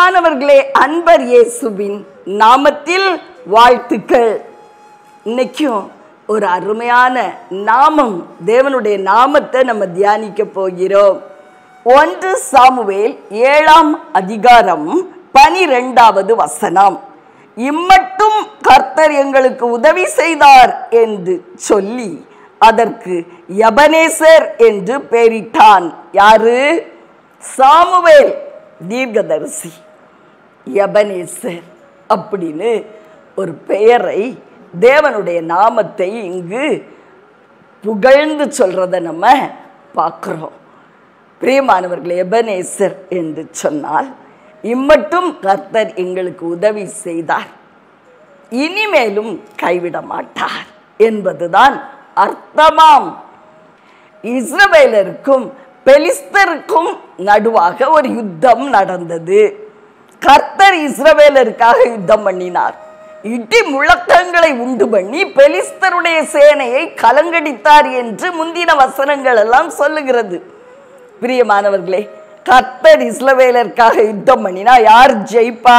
பிரியமானவர்களே, அன்பர் இயேசுவின் நாமத்தில் வாழ்த்துக்கள். இன்னைக்கும் ஒரு அருமையான நாமம், தேவனுடைய நாமத்தை நம்ம தியானிக்க போகிறோம். 1 சாமுவேல் 7ஆம் அதிகாரம் 12வது வசனம். இம்மட்டும் கர்த்தர் எங்களுக்கு உதவி செய்தார் என்று சொல்லி அதற்கு எபனேசர் என்று பெயரிட்டான். யாரு? சாமுவேல் தீர்க்கதரிசி. எபனேசர் அப்படின்னு ஒரு பெயரை, தேவனுடைய நாமத்தை இங்கு புகழ்ந்து சொல்றத நம்ம பார்க்கிறோம். பிரியமானவர்களே, எபனேசர் என்று சொன்னால் இம்மட்டும் கர்த்தர் எங்களுக்கு உதவி செய்தார், இனிமேலும் கைவிட மாட்டார் என்பதுதான் அர்த்தமாம். இஸ்ரவேலருக்கும் பெலிஸ்தருக்கும் நடுவாக ஒரு யுத்தம் நடந்தது. கர்த்தர் இஸ்ரவேலருக்காக யுத்தம் பண்ணினார். இடி முழக்கங்களை உண்டு பண்ணி பெலிஸ்தருடைய சேனையை கலங்கடித்தார் என்று முந்தின வசனங்கள் எல்லாம் சொல்லுகிறது. பிரியமானவர்களே, கர்த்தர் இஸ்ரவேலருக்காக யுத்தம் பண்ணினா யார் ஜெயிப்பா?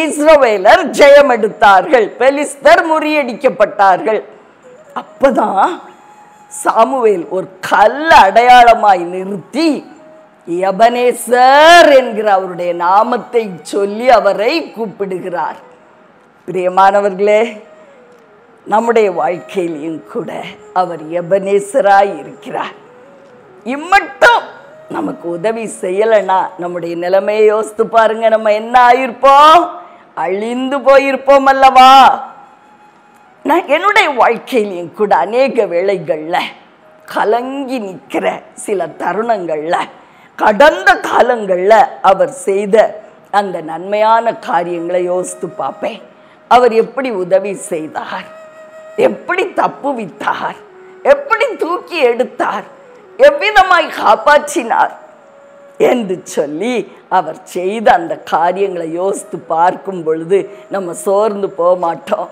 இஸ்ரவேலர் ஜெயம் எடுத்தார்கள், பெலிஸ்தர் முறியடிக்கப்பட்டார்கள். அப்பதான் சாமுவேல் ஒரு கல்ல அடையாளமாய் நிறுத்தி எபனேசர் என்கிற அவருடைய நாமத்தை சொல்லி அவரை கூப்பிடுகிறார். பிரியமானவர்களே, நம்முடைய வாழ்க்கையிலும் கூட அவர் எபனேசராய் இருக்கிறார். இம்மட்டும் நமக்கு உதவி செய்யலைன்னா நம்முடைய நிலைமையை யோசித்து பாருங்க. நம்ம என்ன ஆயிருப்போம்? அழிந்து போயிருப்போம் அல்லவா? நான் என்னுடைய வாழ்க்கையிலையும் கூட அநேக வேளைகள்ல கலங்கி நிற்கிற சில தருணங்கள்ல, கடந்த காலங்கள்ல அவர் செய்த அந்த நன்மையான காரியங்களை யோசித்து பார்ப்பேன். அவர் எப்படி உதவி செய்தார், எப்படி தப்புவித்தார், எப்படி தூக்கி எடுத்தார், எவ்விதமாய் காப்பாற்றினார் என்று சொல்லி அவர் செய்த அந்த காரியங்களை யோசித்து பார்க்கும் பொழுது நம்ம சோர்ந்து போக மாட்டோம்.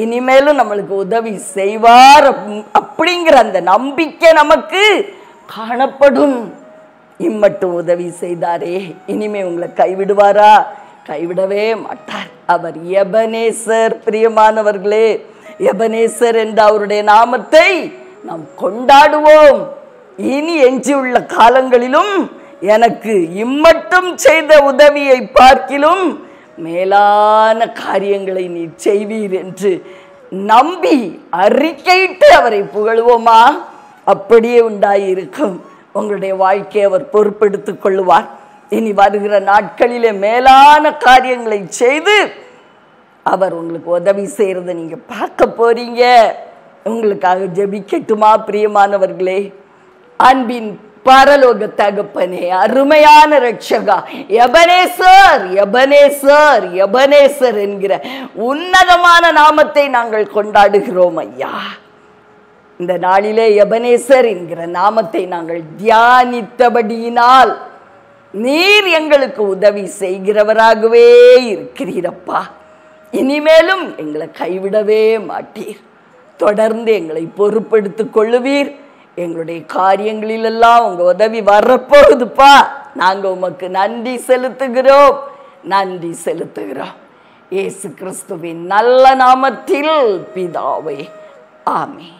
இனிமேலும் நம்மளுக்கு உதவி செய்வார் அப்படிங்கிற அந்த நம்பிக்கை நமக்கு காணப்படும். இம்மட்டும் உதவி செய்தாரே, இனிமே உங்களை கைவிடுவாரா? கைவிடவே மாட்டார். அவர் எபனேசர். பிரியமானவர்களே, எபனேசர் என்ற அவருடைய நாமத்தை நாம் கொண்டாடுவோம். இனி எஞ்சியுள்ள காலங்களிலும் எனக்கு இம்மட்டும் செய்த உதவியை பார்க்கிலும் மேலான காரியங்களை நீ செய்வீர் என்று நம்பி அறிக்கையிட்டு அவரை புகழுவோமா? அப்படியே உண்டாயிருக்கும். உங்களுடைய வாழ்க்கையை அவர் பொறுப்பெடுத்துக் கொள்ளுவார். இனி வருகிற நாட்களிலே மேலான காரியங்களை செய்து அவர் உங்களுக்கு உதவி செய்யறதை நீங்க பார்க்க போறீங்க. உங்களுக்காக ஜெபிக்கட்டுமா? பிரியமானவர்களே, அன்பின் பரலோக தகப்பனே, அருமையான ரட்சகா, எபனேசர் எபனேசர் எபனேசர் என்கிற உன்னதமான நாமத்தை நாங்கள் கொண்டாடுகிறோம் ஐயா. இந்த நாளிலே எபனேசர் என்கிற நாமத்தை நாங்கள் தியானித்தபடியினால் நீர் எங்களுக்கு உதவி செய்கிறவராகவே இருக்கிறீரப்பா. இனிமேலும் எங்களை கைவிடவே மாட்டீர். தொடர்ந்து எங்களை பொறுப்பெடுத்துக் கொள்ளுவீர். எங்களுடைய காரியங்களிலெல்லாம் உங்க உதவி வரப்போகுதுப்பா. நாங்க உமக்கு நன்றி செலுத்துகிறோம், நன்றி செலுத்துகிறோம். இயேசு கிறிஸ்துவின் நல்ல நாமத்தில் பிதாவே, ஆமென்.